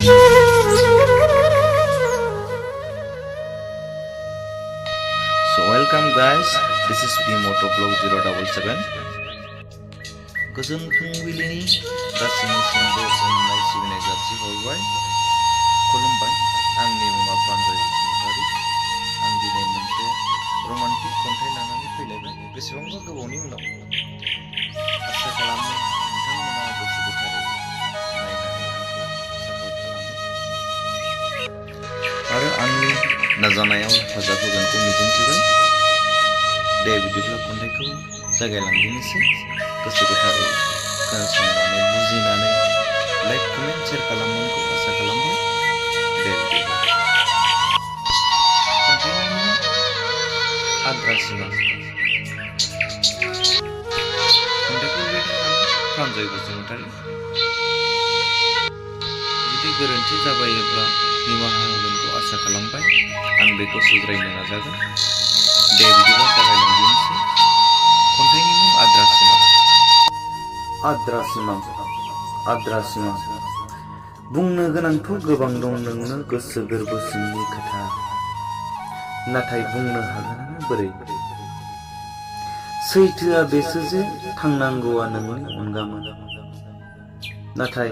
So welcome guys, this is Bimoto Blog 077. Goजोन फुंबिलिनि गासैनिसिमबो अननाय सिबिनाय जासिहरबाय। खुलुमबाय, आंनि मुङा फ्रान्जय बसुमतारी। आं दिनै मोनसे रमान्टिक खन्थाइ लानानै फैलायबाय बेसेबांबा गोबावनि उनाव। आसा खालामो नोंथांमोना गोसो गोथारै नायनानै आंखौ सापर्ट खालामो आरो आंनि नाजानायाव हेफाजाब होगोनखौ मिजिंथिबाय। दे बिदिब्ला खन्थाइखौ जागायलांदिनोसै। गोसो गोथारै खोनासंनानै बुजिनानै लाइक कमेन्ट शेयार खालामगोनखौ आसा खालामबाय। दे बिदिब्ला खन्थाइनि मुं आद्रा सिमां। खन्थाइखौ लिरदों आं फ्रान्जय बसुमतारी। जुदि गोरोन्थि जाबायोब्ला निमाहा होगोनखौ आसा खालामबाय। आं बेखौ सुद्रायनो नाजागोन। दे बिदिब्ला जागायलांदिनोसै। खन्थाइनि मुं आद्रा सिमां। आद्रा सिमां, आद्रा सिमां। बुंनो गोनांथ' गोबां दं नोंनो गोसो गोरबो सिंनि खोथा, नाथाय बुंनो हागोनानो बोरै? सैथोआ बेसो जे थांनांगौआ नोंनि अनगामोन, नाथाय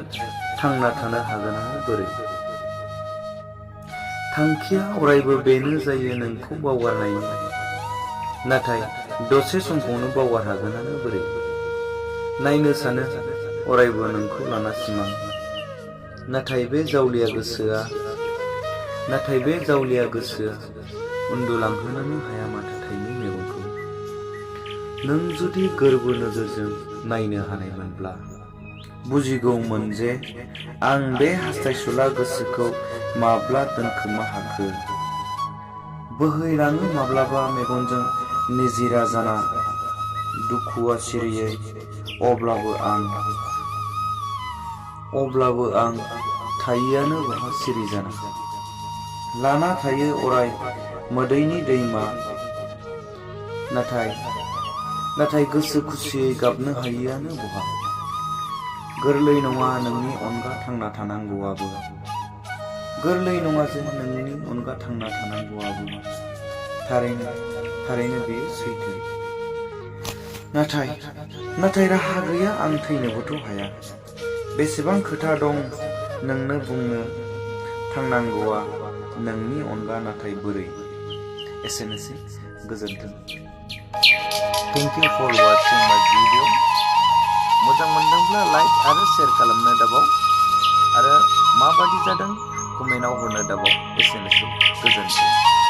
थांना थानो हागोनानो बोरै? थांखिया अरायबो बेनो जायो नोंखौ बावगारनायनि, नाथाय दसे समखौनो बावगार हागोनानो बोरै? नायनो सानो अरायबो नोंखौ लाना सिमां, नाथाय बे जावलिया गोसोआ उन्दुलांहोनोनो हाया माथो थाइनै मेगनखौ। नों जुदि गोरबो नोजोरजों नायनो हानायमोनब्ला बुजिगौमोन जे आं बे हास्थायसुला गोसोखौ माब्ला दोनखोमा हाखो। बोहैलाङो माब्लाबा मेगनजों निजिरा जाना दुखुआ सिरियै, अब्लाबो आं थायियानो बहा सिरि जाना। लाना थायो अराय मोदैनि दैमा, नाथाय गोसो खुसियै गाबनो हायियानो बहा। गोरलै नङा नोंनि अनगा थांना थानांगौआबो, गोरलै नङा जे नोंनि अनगा थांना थानांगौआबो। थारैनो बेयो सैथो। नाथाय राहा गैया, आं थैनोबोथ' हाया। बेसेबां खोथा दं नोंनो बुंनो, थांनांगौआ नोंनि अनगा नाथाय बोरै? एसेनोसै, गोजोन्थों। थेंक इउ फर वाचिं माय भिडिअ। मोजां मोनदोंब्ला लाइक आरो शेयार खालामनो दाबाव, आरो माबादि जादों कमेन्टआव हरनो दाबाव। एसेनोसै।